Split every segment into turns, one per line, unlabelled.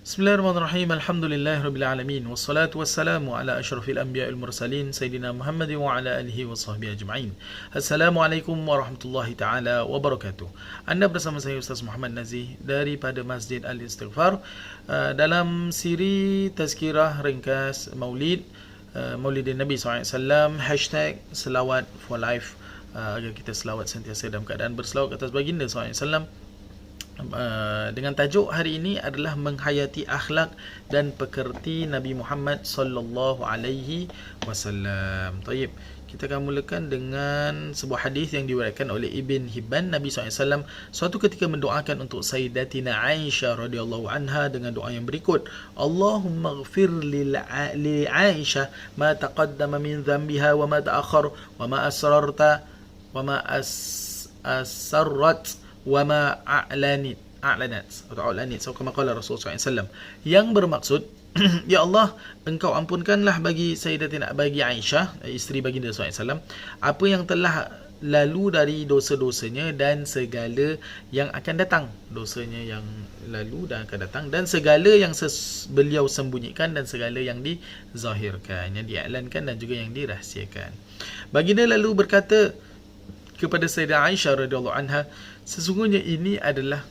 Bismillahirrahmanirrahim. Alhamdulillahirabbil alamin. Wassalatu wassalamu ala asyrafil anbiya'il mursalin sayyidina Muhammad wa ala alihi wa sahbihi ajma'in. Assalamualaikum warahmatullahi taala wabarakatuh. Anda bersama saya Ustaz Muhammad Nazih daripada Masjid Al-Istighfar dalam siri tazkirah ringkas Maulid Maulidin Nabi SAW #selawat for life, agar kita selawat sentiasa dalam keadaan berselawat atas baginda SAW. Dengan tajuk hari ini adalah menghayati akhlak dan pekerti Nabi Muhammad sallallahu alaihi wasallam. Taib. Kita akan mulakan dengan sebuah hadis yang diriwayatkan oleh Ibn Hibban. Nabi SAW suatu ketika mendoakan untuk Sayyidatina Aisyah radhiyallahu anha dengan doa yang berikut. Allahumma ighfir li Aisyah ma taqaddama min dhanbiha wa ma ta'akhkhar wa ma asrarta wa ma asarrat wa ma a'lanat atau a'lanat, so kama qala Rasulullah SAW, yang bermaksud ya Allah, engkau ampunkanlah bagi Sayyidatina, bagi Aisyah, isteri baginda SAW, apa yang telah lalu dari dosa-dosanya dan segala yang akan datang, dosanya yang lalu dan akan datang, dan segala yang beliau sembunyikan dan segala yang dizahirkan, yang diiklankan dan juga yang dirahsiakan. Baginda lalu berkata kepada Sayyidah Aisyah radhiyallahu anha, sesungguhnya ini adalah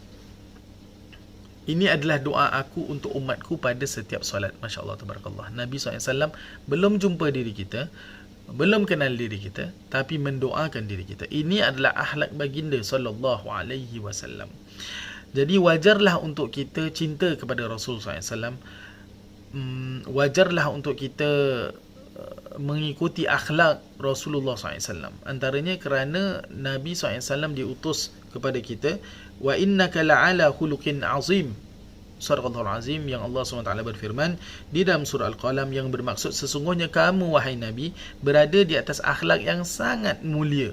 doa aku untuk umatku pada setiap solat. Masya Allah, tabarakallah. Nabi SAW belum jumpa diri kita, belum kenal diri kita, tapi mendoakan diri kita. Ini adalah akhlak baginda sallallahu alaihi wasallam. Jadi wajarlah untuk kita cinta kepada Rasul SAW. Wajarlah untuk kita mengikuti akhlak Rasulullah SAW. Antaranya kerana Nabi SAW diutus kepada kita, wa innaka la'ala khuluqin azim, Surahul Azim, yang Allah SWT berfirman di dalam surah Al-Qalam, yang bermaksud sesungguhnya kamu wahai Nabi berada di atas akhlak yang sangat mulia,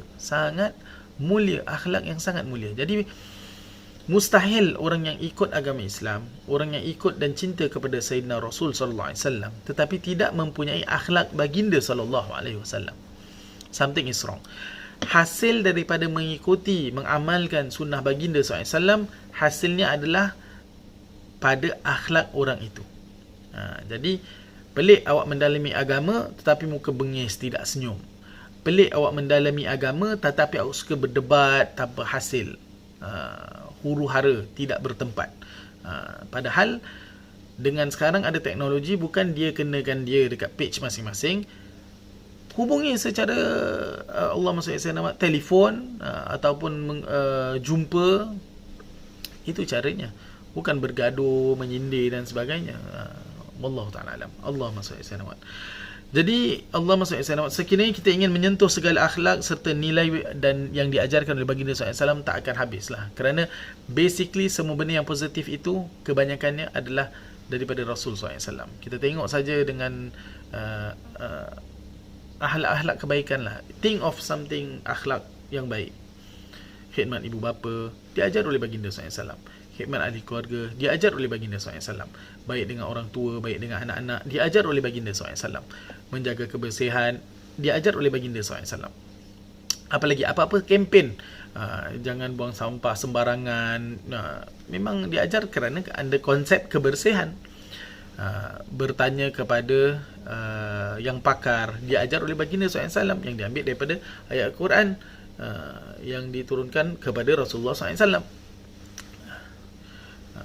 akhlak yang sangat mulia. Jadi mustahil orang yang ikut agama Islam, orang yang ikut dan cinta kepada Sayyidina Rasul sallallahu alaihi wasallam tetapi tidak mempunyai akhlak baginda sallallahu alaihi wasallam. Something is wrong. Hasil daripada mengikuti, mengamalkan sunnah baginda sallallahu alaihi wasallam, hasilnya adalah pada akhlak orang itu. Jadi pelik awak mendalami agama tetapi muka bengis, tidak senyum. Pelik awak mendalami agama tetapi awak suka berdebat tanpa hasil. Huru-hara, tidak bertempat. Padahal dengan sekarang ada teknologi, bukan dia kenakan dia dekat page masing-masing, hubungi secara telefon ataupun jumpa. Itu caranya, bukan bergaduh, menyindir dan sebagainya. Wallahu ta'ala alam. Allahumma salli ala Muhammad. Jadi Allahumma salli ala Muhammad, sekiranya kita ingin menyentuh segala akhlak serta nilai dan yang diajarkan oleh baginda SAW, tak akan habislah. Kerana basically semua benda yang positif itu kebanyakannya adalah daripada Rasul SAW. Kita tengok saja dengan akhlak kebaikan lah. Think of something akhlak yang baik. Khidmat ibu bapa diajar oleh baginda SAW. Khidmat ahli keluarga diajar oleh baginda SAW. Baik dengan orang tua, baik dengan anak-anak, diajar oleh baginda SAW. Menjaga kebersihan diajar oleh baginda SAW. Apalagi apa-apa kempen, jangan buang sampah sembarangan, memang diajar kerana ada konsep kebersihan. Bertanya kepada yang pakar diajar oleh baginda SAW, yang diambil daripada ayat Al-Quran yang diturunkan kepada Rasulullah SAW.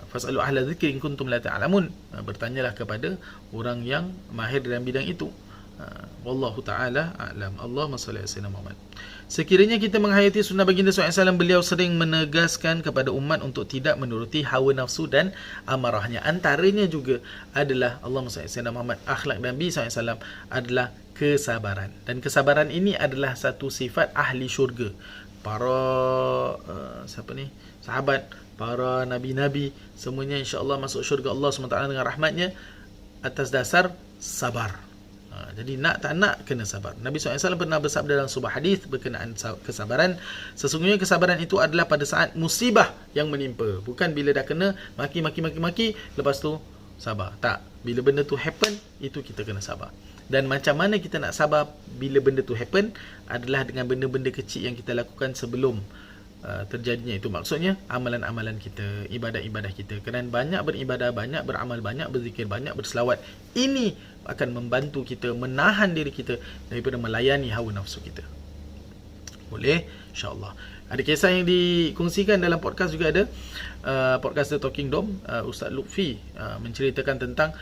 Fas'alu ahla dzikri in kuntum la ta'lamun. Bertanyalah kepada orang yang mahir dalam bidang itu. Wallahu ta'ala a'lam. Allahumma salli ala sayyidina Muhammad. Sekiranya kita menghayati sunnah baginda SAW, beliau sering menegaskan kepada umat untuk tidak menuruti hawa nafsu dan amarahnya. Antaranya juga adalah, Allahumma salli ala sayyidina Muhammad, akhlak Nabi SAW adalah kesabaran. Dan kesabaran ini adalah satu sifat ahli syurga. Para sahabat, para nabi-nabi, semuanya insya-Allah masuk syurga Allah SWT dengan rahmatnya atas dasar sabar. Jadi nak tak nak kena sabar. Nabi SAW pernah bersabda dalam sebuah hadis berkenaan kesabaran, sesungguhnya kesabaran itu adalah pada saat musibah yang menimpa, bukan bila dah kena maki lepas tu sabar. Tak, bila benda tu happen, itu kita kena sabar. Dan macam mana kita nak sabar bila benda tu happen adalah dengan benda-benda kecil yang kita lakukan sebelum terjadinya itu. Maksudnya amalan-amalan kita, ibadah-ibadah kita. Kerana banyak beribadah, banyak beramal, banyak berzikir, banyak berselawat, ini akan membantu kita menahan diri kita daripada melayani hawa nafsu kita. Boleh? InsyaAllah. Ada kisah yang dikongsikan dalam podcast juga ada. Podcast The Talking Dome, Ustaz Lutfi menceritakan tentang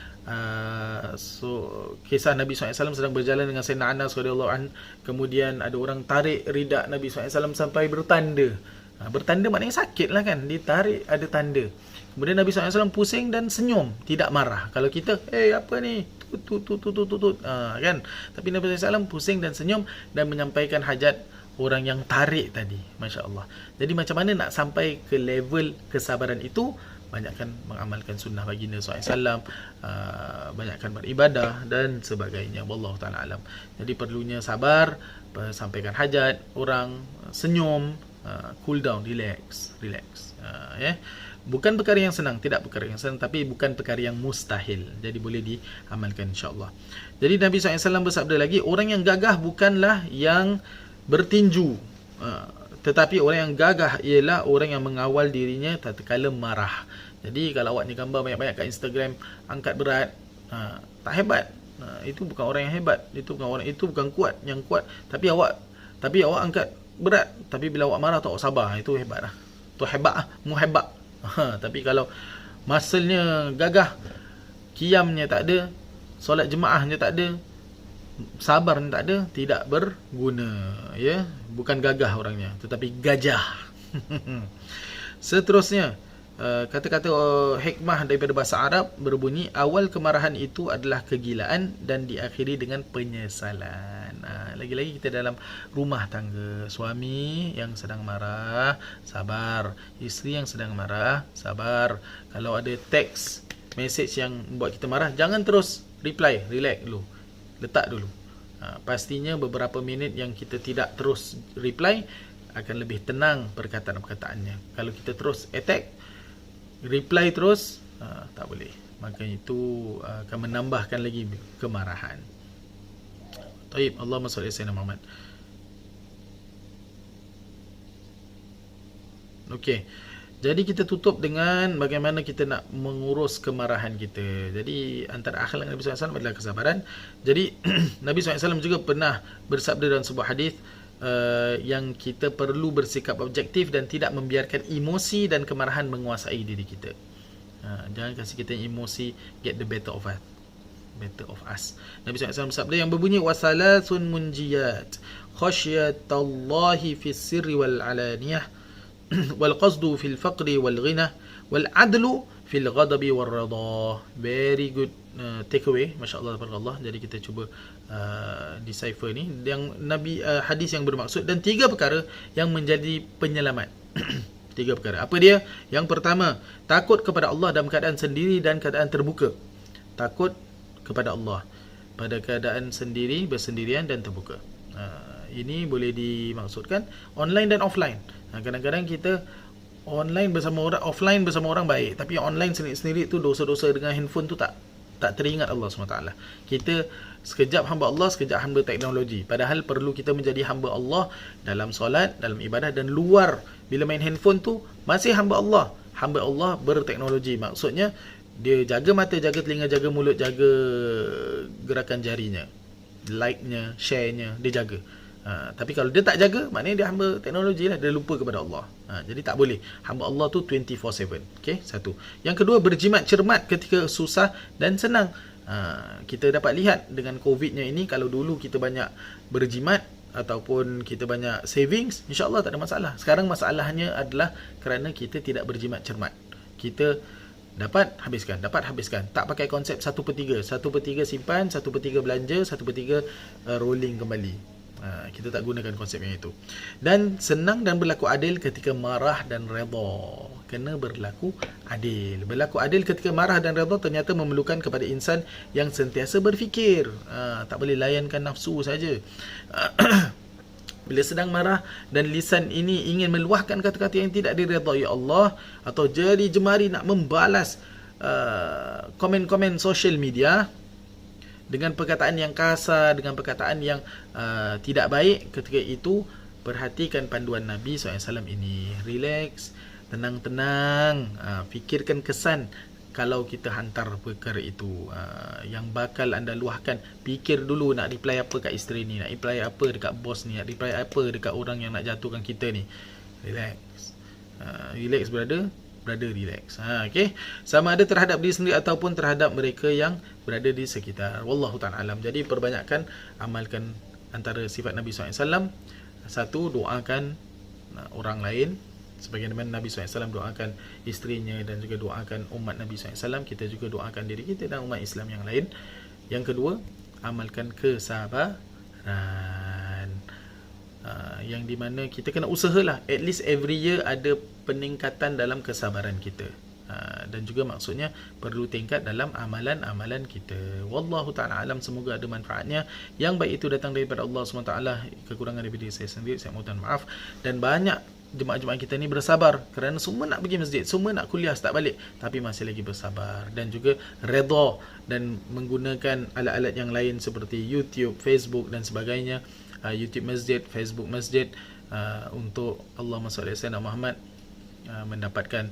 kisah Nabi SAW sedang berjalan dengan Sayyidina Anas radhiyallahu anhu. Kemudian ada orang tarik ridak Nabi SAW sampai bertanda. Bertanda maknanya sakit lah kan. Ditarik ada tanda. Kemudian Nabi SAW pusing dan senyum, tidak marah. Kalau kita, apa ni? Tut. Kan? Tapi Nabi SAW pusing dan senyum dan menyampaikan hajat orang yang tarik tadi. Masya Allah. Jadi macam mana nak sampai ke level kesabaran itu? Banyakkan mengamalkan sunnah baginda SAW, banyakkan beribadah dan sebagainya. Wallahu ta'ala alam. Jadi perlunya sabar, sampaikan hajat orang, senyum, cool down, relax. Bukan perkara yang senang, tidak perkara yang senang, tapi bukan perkara yang mustahil. Jadi boleh diamalkan insya-Allah. Jadi Nabi SAW bersabda lagi, orang yang gagah bukanlah yang bertinju, tetapi orang yang gagah ialah orang yang mengawal dirinya tatkala marah. Jadi kalau awak ni gambar banyak-banyak kat Instagram, angkat berat, tak hebat. Itu bukan orang yang hebat. Itu bukan kuat. Yang kuat tapi awak angkat berat, tapi bila awak marah tu awak sabar, itu hebat lah. Tu hebat, muhebat. Tapi kalau muscle-nya gagah, qiyamnya tak ada, solat jemaahnya tak ada, sabar tak ada, tidak berguna, ya. Bukan gagah orangnya, tetapi gajah. Seterusnya, kata-kata hikmah daripada bahasa Arab berbunyi, awal kemarahan itu adalah kegilaan dan diakhiri dengan penyesalan. Lagi-lagi kita dalam rumah tangga, suami yang sedang marah, sabar. Isteri yang sedang marah, sabar. Kalau ada teks, message yang buat kita marah, jangan terus reply, relax dulu, letak dulu. Pastinya beberapa minit yang kita tidak terus reply, akan lebih tenang perkataan-perkataannya. Kalau kita terus attack, reply terus, tak boleh. Maka itu akan menambahkan lagi kemarahan. Taib, Allahumma salli ala sayyidina Muhammad. Okey. Jadi kita tutup dengan bagaimana kita nak mengurus kemarahan kita. Jadi antara akhlak Nabi SAW adalah kesabaran. Jadi Nabi SAW juga pernah bersabda dalam sebuah hadis, yang kita perlu bersikap objektif dan tidak membiarkan emosi dan kemarahan menguasai diri kita. Jangan kasih kita emosi get the better of us. Nabi SAW bersabda yang berbunyi, wasalasun munjiyat khasyatallahi fis sirri wal alaniyah wal qasdu fil faqri wal ghina wal adlu fil ghadabi wal rida. Very good takeaway, masya-Allah, tabarakallah. Jadi kita cuba decipher ni yang Nabi, hadis yang bermaksud, dan 3 perkara yang menjadi penyelamat. 3 perkara. Apa dia? Yang pertama, takut kepada Allah dalam keadaan sendiri dan keadaan terbuka. Takut kepada Allah pada keadaan sendiri, bersendirian dan terbuka. Ini boleh dimaksudkan online dan offline. Kadang-kadang kita online bersama orang, offline bersama orang baik, tapi online sendiri-sendiri tu dosa-dosa dengan handphone tu tak teringat Allah SWT. Kita sekejap hamba Allah, sekejap hamba teknologi. Padahal perlu kita menjadi hamba Allah dalam solat, dalam ibadah dan luar. Bila main handphone tu masih hamba Allah. Hamba Allah berteknologi. Maksudnya dia jaga mata, jaga telinga, jaga mulut, jaga gerakan jarinya, like-nya, share-nya, dia jaga. Tapi kalau dia tak jaga, maknanya dia hamba teknologi lah, dia lupa kepada Allah. Jadi tak boleh. Hamba Allah tu 24/7. Okay, satu. Yang kedua, berjimat cermat ketika susah dan senang. Kita dapat lihat dengan COVID-nya ini, kalau dulu kita banyak berjimat ataupun kita banyak savings, insya-Allah tak ada masalah. Sekarang masalahnya adalah kerana kita tidak berjimat cermat. Kita dapat habiskan, tak pakai konsep 1/3. 1/3 simpan, 1/3 belanja, 1/3 rolling kembali. Kita tak gunakan konsep yang itu. Dan senang dan berlaku adil ketika marah dan redha. Kena berlaku adil. Berlaku adil ketika marah dan redha ternyata memerlukan kepada insan yang sentiasa berfikir. Tak boleh layankan nafsu saja. Bila sedang marah dan lisan ini ingin meluahkan kata-kata yang tidak diredai Allah, atau jari jemari nak membalas komen-komen social media dengan perkataan yang kasar, dengan perkataan yang tidak baik, ketika itu perhatikan panduan Nabi SAW ini. Relax, tenang-tenang, fikirkan kesan kalau kita hantar perkara itu, yang bakal anda luahkan. Fikir dulu nak reply apa kat isteri ni, nak reply apa dekat bos ni, nak reply apa dekat orang yang nak jatuhkan kita ni. Relax, relax brother, relax. Okay. Sama ada terhadap diri sendiri ataupun terhadap mereka yang berada di sekitar. Wallahu ta'ala alam. Jadi perbanyakkan amalkan antara sifat Nabi SAW. Satu, doakan orang lain sebagaimana Nabi SAW doakan isterinya dan juga doakan umat Nabi SAW. Kita juga doakan diri kita dan umat Islam yang lain. Yang kedua, amalkan kesabaran, yang dimana kita kena usahalah at least every year ada peningkatan dalam kesabaran kita, dan juga maksudnya perlu tingkat dalam amalan-amalan kita. Wallahu ta'ala alam. Semoga ada manfaatnya. Yang baik itu datang daripada Allah SWT. Kekurangan daripada saya sendiri, saya mohon maaf. Dan banyak jemaah-jemaah kita ni bersabar kerana semua nak pergi masjid, semua nak kuliah start balik, tapi masih lagi bersabar dan juga redha dan menggunakan alat-alat yang lain seperti YouTube, Facebook dan sebagainya. YouTube masjid, Facebook masjid, untuk Allahumma salli ala sayyidina Muhammad, mendapatkan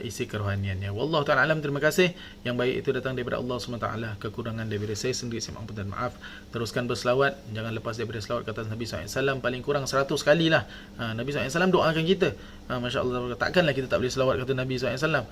isi kerohaniannya. Wallahu ta'ala alam. Terima kasih. Yang baik itu datang daripada Allah SWT. Kekurangan daripada saya sendiri, saya mohon dan maaf. Teruskan berselawat, jangan lepas daripada selawat ke atas Nabi SAW. Paling kurang 100 kali lah. Nabi SAW doakan kita. Masya Allah, takkanlah kita tak boleh selawat kata Nabi SAW.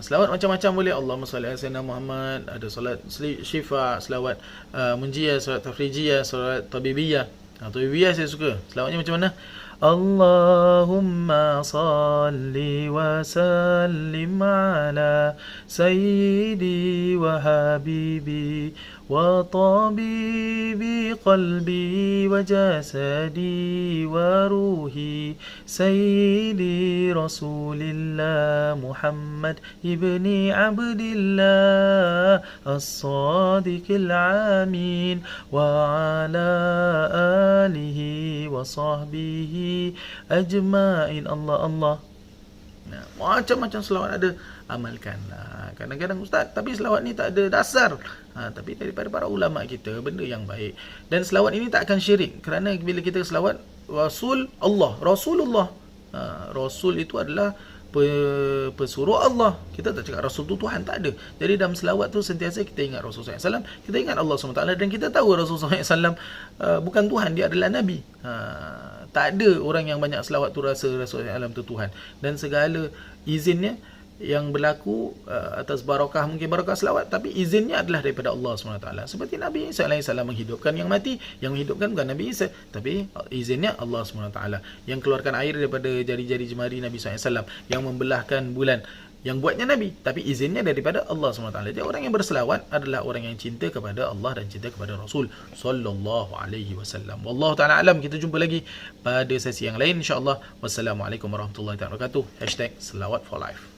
Selawat macam-macam boleh. Allahumma salli ala sayyidina Muhammad, ada solat syifa, selawat munjiyah, solat tafrijiyah, solat tabibiyah. Tabibiyah saya suka. Selawatnya macam mana? Allahumma salli wa sallim ala sayyidi wa habibi wa tabibi qalbi wa jasadi wa ruhi sayyidi rasulillah Muhammad ibni Abdillah as-sadiqil amin wa ala alihi wa sahbihi ajma'in. Allah. Macam-macam selawat ada, amalkanlah. Kadang-kadang ustaz, tapi selawat ni tak ada dasar. Tapi daripada para ulama kita, benda yang baik. Dan selawat ini tak akan syirik, kerana bila kita selawat Rasulullah, Rasul itu adalah pesuruh Allah. Kita tak cakap Rasul tu Tuhan, tak ada. Jadi dalam selawat tu sentiasa kita ingat Rasulullah SAW, kita ingat Allah SWT, dan kita tahu Rasulullah SAW bukan Tuhan, dia adalah Nabi. Tak ada orang yang banyak selawat tu rasa Rasulullah SAW tu Tuhan. Dan segala izinnya yang berlaku atas barakah, mungkin barakah selawat, tapi izinnya adalah daripada Allah SWT. Seperti Nabi Isa AS menghidupkan yang mati, yang menghidupkan bukan Nabi Isa, tapi izinnya Allah SWT. Yang keluarkan air daripada jari-jari jemari Nabi SAW, yang membelahkan bulan, yang buatnya Nabi, tapi izinnya daripada Allah SWT. Jadi orang yang berselawat adalah orang yang cinta kepada Allah dan cinta kepada Rasul sallallahu alaihi wasallam. Wallahu ta'ala alam. Kita jumpa lagi pada sesi yang lain insya-Allah. Wassalamualaikum warahmatullahi wabarakatuh. #selawat for life.